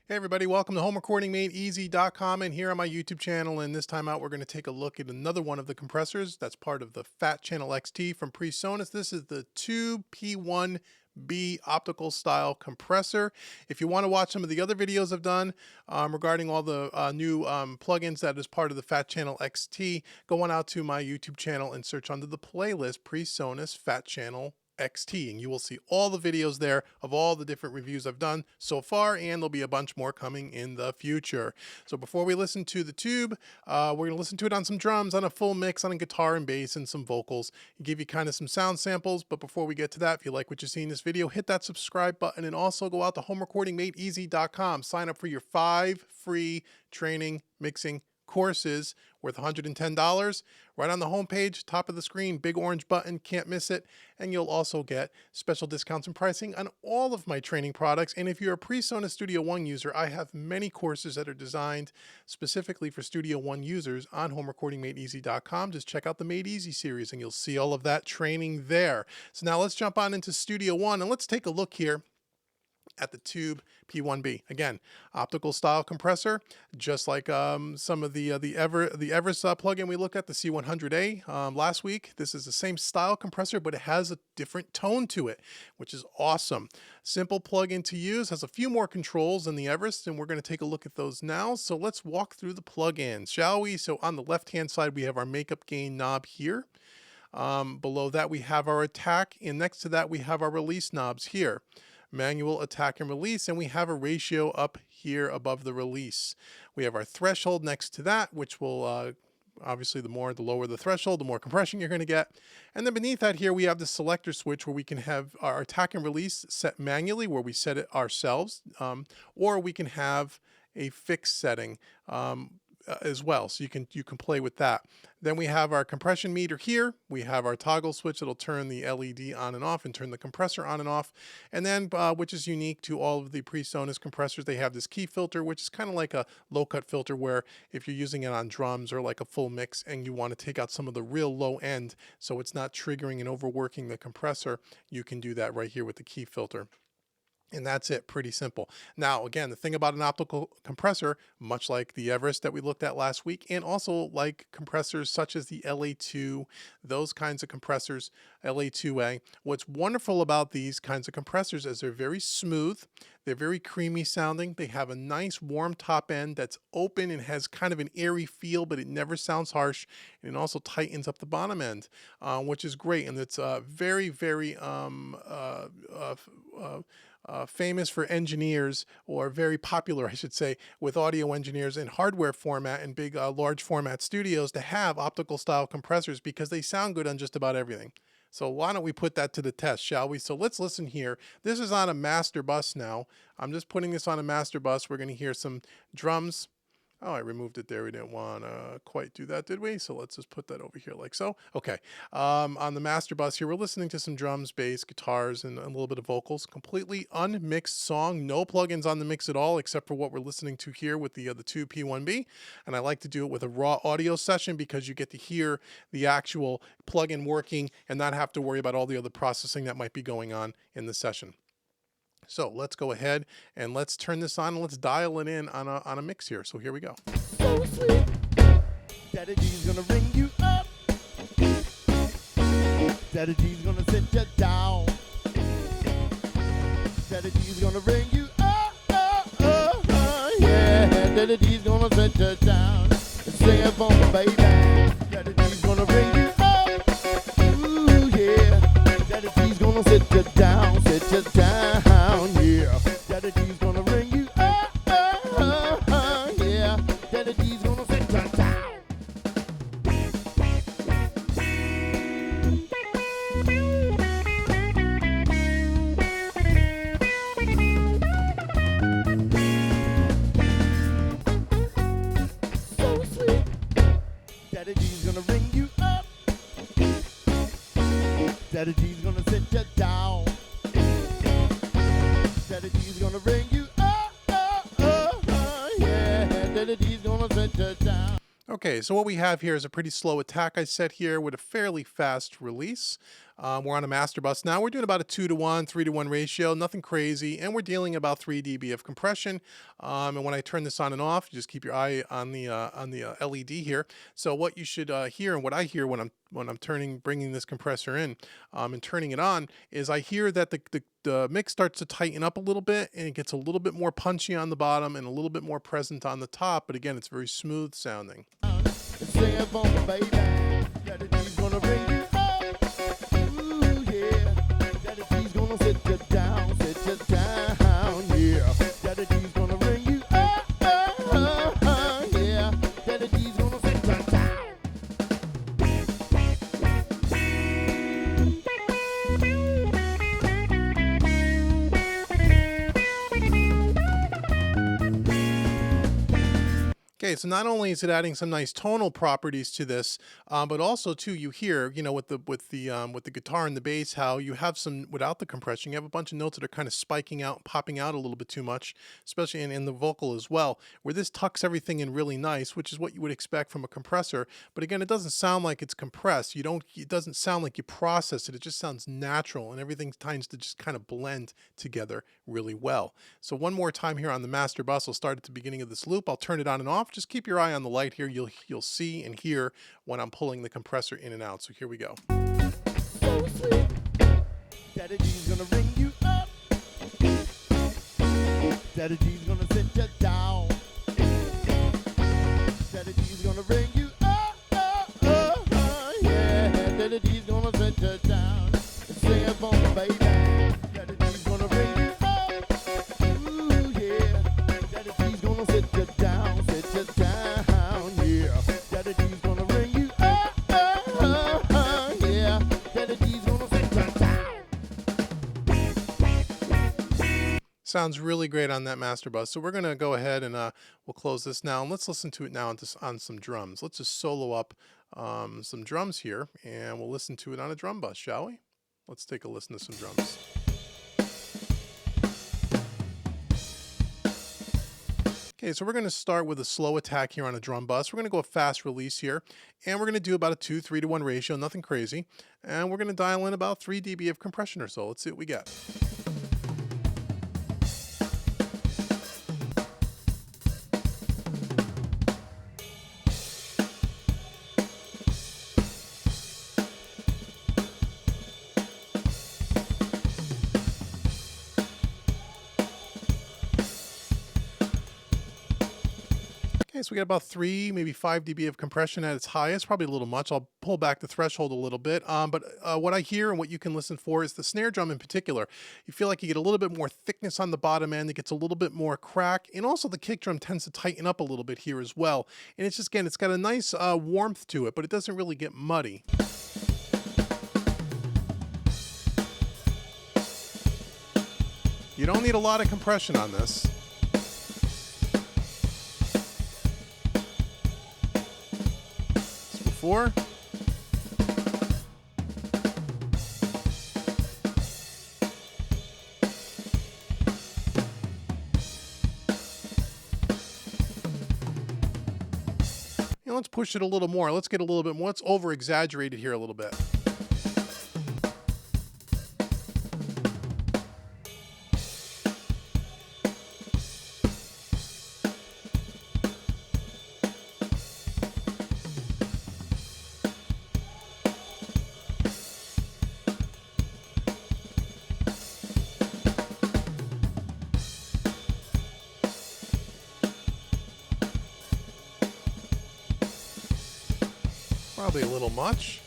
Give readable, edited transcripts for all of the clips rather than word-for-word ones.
Hey everybody, welcome to HomeRecordingMadeEasy.com, and here on my YouTube channel. And this time out, we're going to take a look at another one of the compressors that's part of the Fat Channel XT from Presonus. This is the Tube P1B optical style compressor. If you want to watch some of the other videos I've done regarding all the new plugins that is part of the Fat Channel XT, go on out to my YouTube channel and search under the playlist Presonus Fat Channel XT, and you will see all the videos there of all the different reviews I've done so far, and there'll be a bunch more coming in the future. So before we listen to the Tube, we're going to listen to it on some drums, on a full mix, on a guitar and bass, and some vocals, and give you kind of some sound samples. But before we get to that, if you like what you see in this video, hit that subscribe button, and also go out to HomeRecordingMadeEasy.com. Sign up for your 5 free training mixing courses worth $110. Right on the homepage, top of the screen, big orange button, can't miss it. And you'll also get special discounts and pricing on all of my training products. And if you're a Presonus Studio One user, I have many courses that are designed specifically for Studio One users on HomeRecordingMadeEasy.com. Just check out the Made Easy series and you'll see all of that training there. So now let's jump on into Studio One and let's take a look here at the Tube P1B. Again, optical style compressor, just like some of the Everest plugin we looked at, the C100A last week. This is the same style compressor, but it has a different tone to it, which is awesome. Simple plugin to use, has a few more controls than the Everest, and we're going to take a look at those now. So let's walk through the plugins, shall we? So on the left-hand side, we have our makeup gain knob here. Below that, we have our attack, and next to that, we have our release knobs here. Manual, attack, and release, and we have a ratio up here above the release. We have our threshold next to that, which will obviously the lower the threshold, the more compression you're going to get. And then beneath that here, we have the selector switch where we can have our attack and release set manually, where we set it ourselves, or we can have a fixed setting as well, so you can play with that. Then we have our compression meter here. We have our toggle switch that'll turn the LED on and off and turn the compressor on and off. And then, which is unique to all of the Presonus compressors, they have this key filter, which is kind of like a low cut filter, where if you're using it on drums or like a full mix and you want to take out some of the real low end, so it's not triggering and overworking the compressor, you can do that right here with the key filter. And that's it, pretty simple. Now, again, the thing about an optical compressor, much like the Everest that we looked at last week, and also like compressors such as the LA2, those kinds of compressors, LA2A, what's wonderful about these kinds of compressors is they're very smooth, they're very creamy sounding, they have a nice warm top end that's open and has kind of an airy feel, but it never sounds harsh, and it also tightens up the bottom end, which is great, and it's very, very famous for engineers, or very popular, I should say, with audio engineers in hardware format and big, large format studios to have optical style compressors because they sound good on just about everything. So why don't we put that to the test, shall we? So let's listen here. This is on a master bus now. I'm just putting this on a master bus. We're going to hear some drums. Oh, I removed it there. We didn't want to quite do that, did we? So let's just put that over here like so. Okay. On the master bus here, we're listening to some drums, bass, guitars, and a little bit of vocals. Completely unmixed song. No plugins on the mix at all, except for what we're listening to here with the Tube P1B. And I like to do it with a raw audio session because you get to hear the actual plugin working and not have to worry about all the other processing that might be going on in the session. So let's go ahead and let's turn this on and let's dial it in on a mix here. So here we go. So sweet, Daddy G's gonna ring you up. Daddy G's gonna sit you down. Daddy G's gonna ring you up. Yeah, Daddy G's gonna sit you down. Sing it for me, baby. Daddy G's gonna ring you up. Ooh, yeah. Daddy G's gonna sit you down, sit you down. Yeah, Daddy G's gonna ring you up, yeah, Daddy G's gonna sit you down. So sweet, Daddy G's gonna ring you up. Daddy G's gonna sit you down. Daddy G's gonna ring you up, yeah, Daddy G's gonna sit you down. Okay, so what we have here is a pretty slow attack I set here with a fairly fast release. We're on a master bus now. We're doing about a 2-to-1, 3-to-1 ratio, nothing crazy, and we're dealing about 3 dB of compression. And when I turn this on and off, just keep your eye on the LED here. So what you should hear, and what I hear when I'm bringing this compressor in and turning it on, is I hear that the mix starts to tighten up a little bit, and it gets a little bit more punchy on the bottom and a little bit more present on the top. But again, it's very smooth sounding. Sing it for me, baby. Daddy D's gonna bring you up. Ooh, yeah. Daddy D's gonna sit you down, sit you down, yeah. Daddy D's gonna bring you up, yeah. Daddy D's gonna sit you down. Okay, so not only is it adding some nice tonal properties to this, but also too you hear, with the guitar and the bass, how you have some without the compression, you have a bunch of notes that are kind of spiking out, popping out a little bit too much, especially in the vocal as well, where this tucks everything in really nice, which is what you would expect from a compressor. But again, it doesn't sound like it's compressed. It doesn't sound like you process it. It just sounds natural, and everything tends to just kind of blend together really well. So one more time here on the master bus, I'll start at the beginning of this loop. I'll turn it on and off. Just keep your eye on the light here. You'll see and hear when I'm pulling the compressor in and out. So here we go. So sweet. Daddy D's gonna bring you up. Daddy D's gonna sit you down. Daddy D's gonna bring you up, yeah. Daddy D's gonna sit you down. Sing it for me, baby. Daddy D's gonna bring you up. Ooh, yeah. Daddy D's gonna sit you down, yeah. Daddy D's gonna bring you up, yeah. Daddy D's gonna sit you down. Sounds really great on that master bus. So we're gonna go ahead and we'll close this now, and let's listen to it now on some drums. Let's just solo up some drums here, and we'll listen to it on a drum bus, shall we? Let's take a listen to some drums. Okay, so we're going to start with a slow attack here on a drum bus. We're going to go a fast release here, and we're going to do about a 2-3-to-1 ratio, nothing crazy. And we're going to dial in about 3 dB of compression or so. Let's see what we get. Okay, so we got about 3, maybe 5 dB of compression at its highest, probably a little much. I'll pull back the threshold a little bit. But what I hear and what you can listen for is the snare drum in particular. You feel like you get a little bit more thickness on the bottom end. It gets a little bit more crack. And also the kick drum tends to tighten up a little bit here as well. And it's just, again, it's got a nice warmth to it, but it doesn't really get muddy. You don't need a lot of compression on this. Before. Let's push it a little more. Let's get a little bit more. Let's over exaggerate it here a little bit. Probably a little much.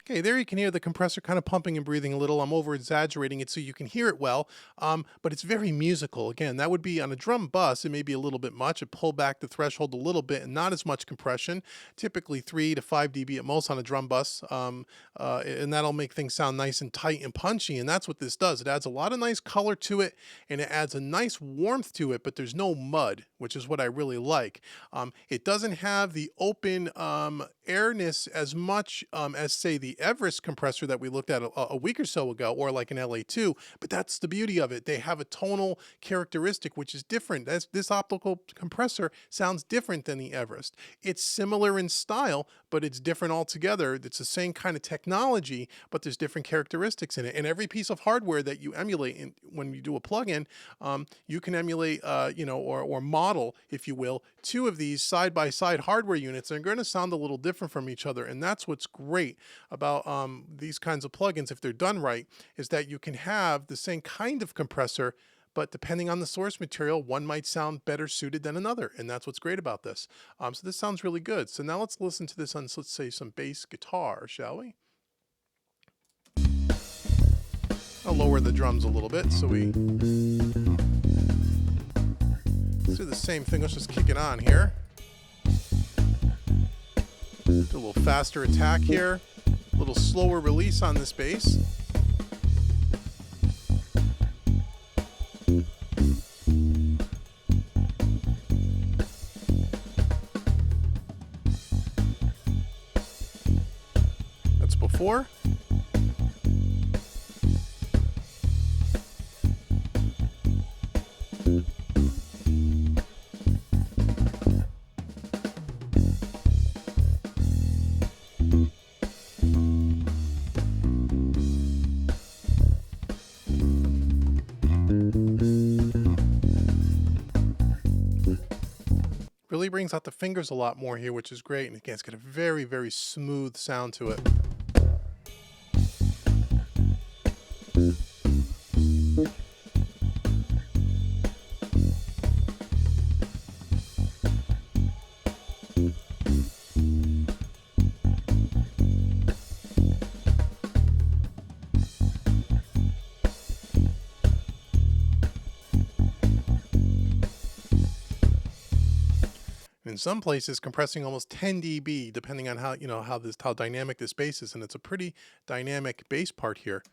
Okay, there you can hear the compressor kind of pumping and breathing a little. I'm over exaggerating it so you can hear it well, but it's very musical. Again, that would be on a drum bus, it may be a little bit much. It pull back the threshold a little bit and not as much compression, typically 3 to 5 dB at most on a drum bus, and that'll make things sound nice and tight and punchy, and that's what this does. It adds a lot of nice color to it, and it adds a nice warmth to it, but there's no mud, which is what I really like. It doesn't have the open airness as much as, say, the Everest compressor that we looked at a week or so ago, or like an LA2, but that's the beauty of it. They have a tonal characteristic which is different. This optical compressor sounds different than the Everest. It's similar in style, but it's different altogether. It's the same kind of technology, but there's different characteristics in it. And every piece of hardware that you emulate when you do a plugin, you can emulate, or model, if you will, two of these side-by-side hardware units. They're going to sound a little different from each other, and that's what's great about these kinds of plugins, if they're done right, is that you can have the same kind of compressor, but depending on the source material, one might sound better suited than another, and that's what's great about this. So this sounds really good. So now let's listen to this on, let's say, some bass guitar, shall we? I'll lower the drums a little bit so we let's do the same thing. Let's just kick it on here. Do a little faster attack here, a little slower release on this bass. That's before. Really brings out the fingers a lot more here, which is great. And again, it's got a very, very smooth sound to it. In some places, compressing almost 10 dB, depending on how how dynamic this bass is, and it's a pretty dynamic bass part here.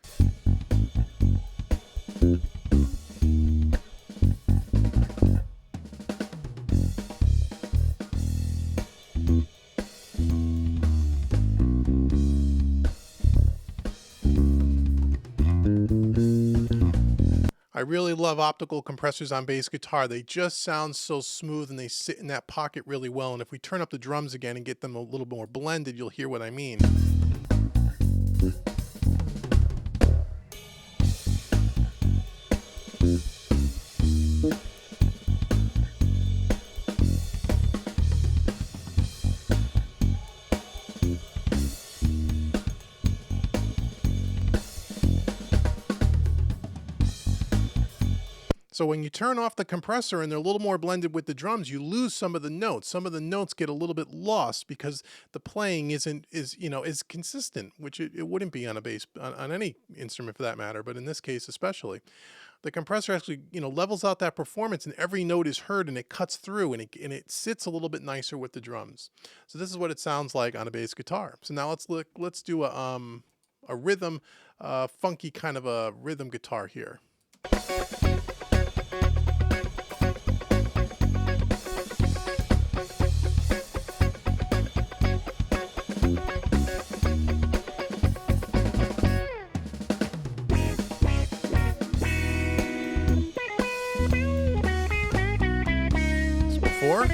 I really love optical compressors on bass guitar. They just sound so smooth and they sit in that pocket really well. And if we turn up the drums again and get them a little more blended, you'll hear what I mean. So when you turn off the compressor and they're a little more blended with the drums, you lose some of the notes. Some of the notes get a little bit lost because the playing is consistent, which it wouldn't be on a bass, on any instrument for that matter, but in this case especially. The compressor actually, levels out that performance, and every note is heard and it cuts through, and it sits a little bit nicer with the drums. So this is what it sounds like on a bass guitar. So now let's do a rhythm, funky kind of a rhythm guitar here. Before.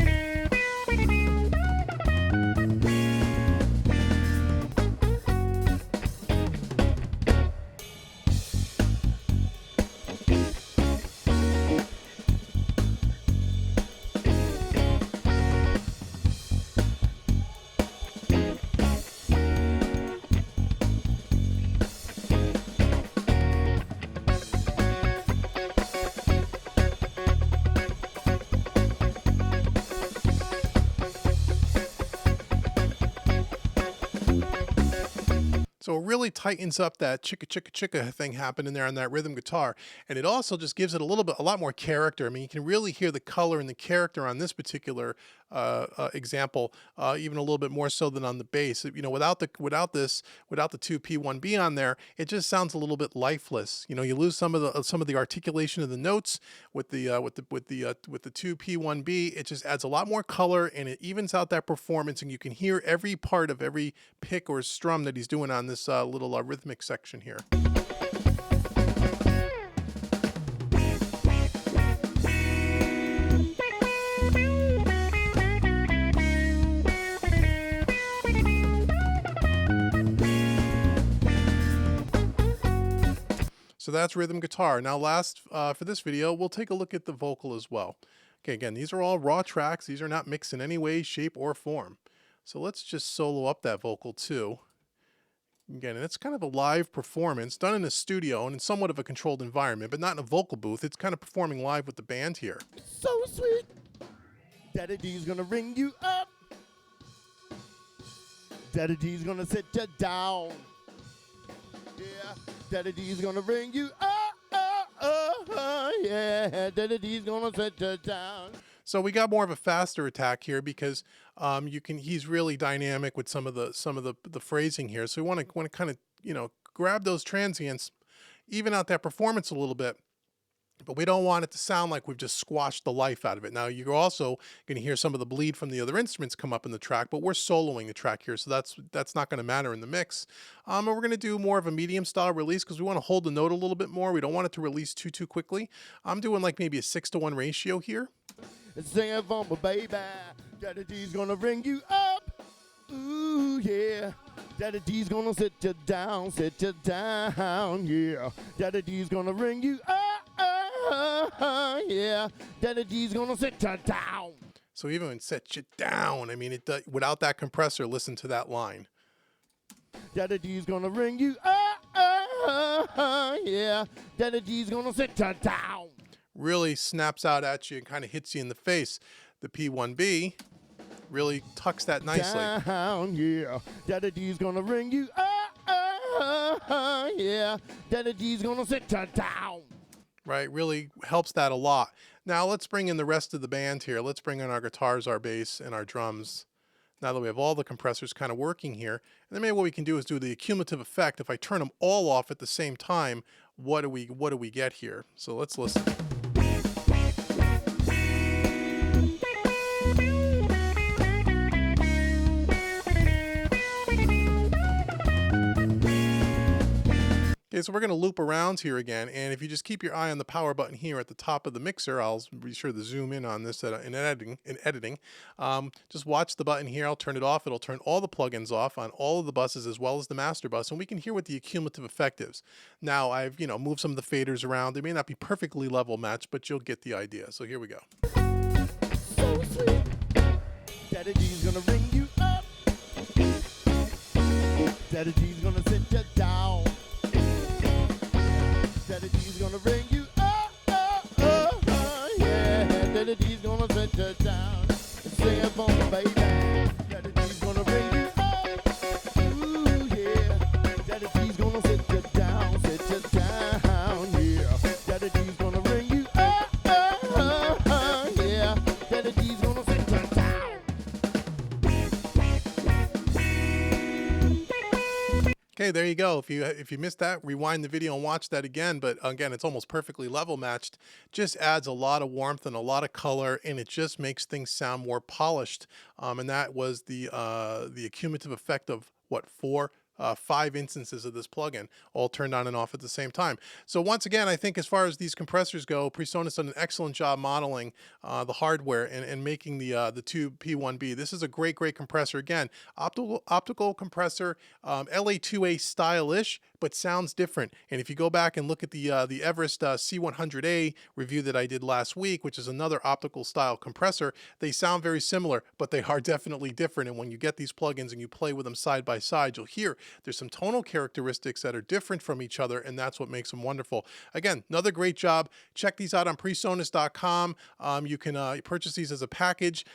So it really tightens up that chicka chicka chicka thing happening there on that rhythm guitar. And it also just gives it a lot more character. I mean, you can really hear the color and the character on this particular example, even a little bit more so than on the bass. You know, without the Tube P1B on there, it just sounds a little bit lifeless. You know, you lose some of the articulation of the notes with the Tube P1B. It just adds a lot more color and it evens out that performance, and you can hear every part of every pick or strum that he's doing on this little rhythmic section here. So that's rhythm guitar. Now last, for this video, we'll take a look at the vocal as well. Okay, again, these are all raw tracks. These are not mixed in any way, shape, or form. So let's just solo up that vocal too. Again, and it's kind of a live performance done in a studio and in somewhat of a controlled environment, but not in a vocal booth. It's kind of performing live with the band here. So sweet. Daddy D's gonna ring you up. Daddy D's gonna sit you down. Yeah. Daddy D's gonna ring you up. Yeah. Daddy D's gonna sit you down. So we got more of a faster attack here because he's really dynamic with some of the phrasing here. So we want to kind of, you know, grab those transients, even out that performance a little bit, but we don't want it to sound like we've just squashed the life out of it. Now you're also going to hear some of the bleed from the other instruments come up in the track, but we're soloing the track here, so that's not going to matter in the mix. And we're going to do more of a medium style release because we want to hold the note a little bit more. We don't want it to release too quickly. I'm doing like maybe a 6-to-1 ratio here. Sing it for my baby. Daddy D's gonna ring you up. Ooh, yeah. Daddy D's gonna sit you down, yeah. Daddy D's gonna ring you up, yeah. Daddy D's gonna sit you down. So even when set you down, I mean, without that compressor, listen to that line. Daddy D's gonna ring you up, yeah. Daddy D's gonna sit you down. Really snaps out at you and kind of hits you in the face. The P1B really tucks that nicely. Down, yeah. Daddy D's gonna ring you up, yeah. Daddy D's gonna sit you down. Right, really helps that a lot. Now let's bring in the rest of the band here. Let's bring in our guitars, our bass, and our drums. Now that we have all the compressors kind of working here, and then maybe what we can do is do the cumulative effect. If I turn them all off at the same time, what do we get here? So let's listen. Okay, so we're going to loop around here again, and if you just keep your eye on the power button here at the top of the mixer, I'll be sure to zoom in on this in editing. Just watch the button here. I'll turn it off. It'll turn all the plugins off on all of the buses as well as the master bus, and we can hear what the cumulative effect is. Now, I've moved some of the faders around. They may not be perfectly level matched, but you'll get the idea. So here we go. So sweet. Daddy D's gonna ring you up. Daddy D's gonna sit you down. Daddy D's gonna ring you up, yeah. Daddy D's gonna sit you down. Sing it for me, baby. Daddy D's gonna ring you up, ooh, yeah. Daddy D's gonna sit you down, yeah. Daddy D's gonna ring you up, yeah. Daddy D's gonna sit you down. Okay, there you go. If you missed that, rewind the video and watch that again. But again, it's almost perfectly level matched. Just adds a lot of warmth and a lot of color, and it just makes things sound more polished. And that was the cumulative effect of what, 5 instances of this plugin, all turned on and off at the same time. So once again, I think as far as these compressors go, Presonus done an excellent job modeling the hardware and making the Tube P1B. This is a great compressor. Again, optical compressor, LA2A stylish, but sounds different. And if you go back and look at the Everest C100A review that I did last week, which is another optical style compressor, they sound very similar, but they are definitely different. And when you get these plugins and you play with them side by side, you'll hear there's some tonal characteristics that are different from each other, and that's what makes them wonderful. Again, another great job. Check these out on Presonus.com. You can purchase these as a package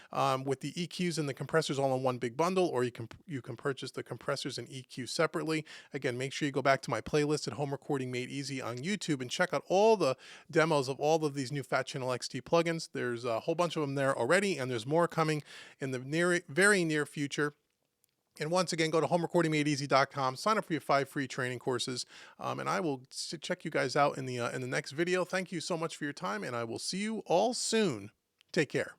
with the EQs and the compressors all in one big bundle, or you can purchase the compressors and EQ separately. Again, make sure you go back to my playlist at Home Recording Made Easy on YouTube and check out all the demos of all of these new Fat Channel XT plugins. There's a whole bunch of them there already, and there's more coming in the very near future. And once again, go to homerecordingmadeeasy.com, sign up for your 5 free training courses, and I will check you guys out in the next video. Thank you so much for your time, and I will see you all soon. Take care.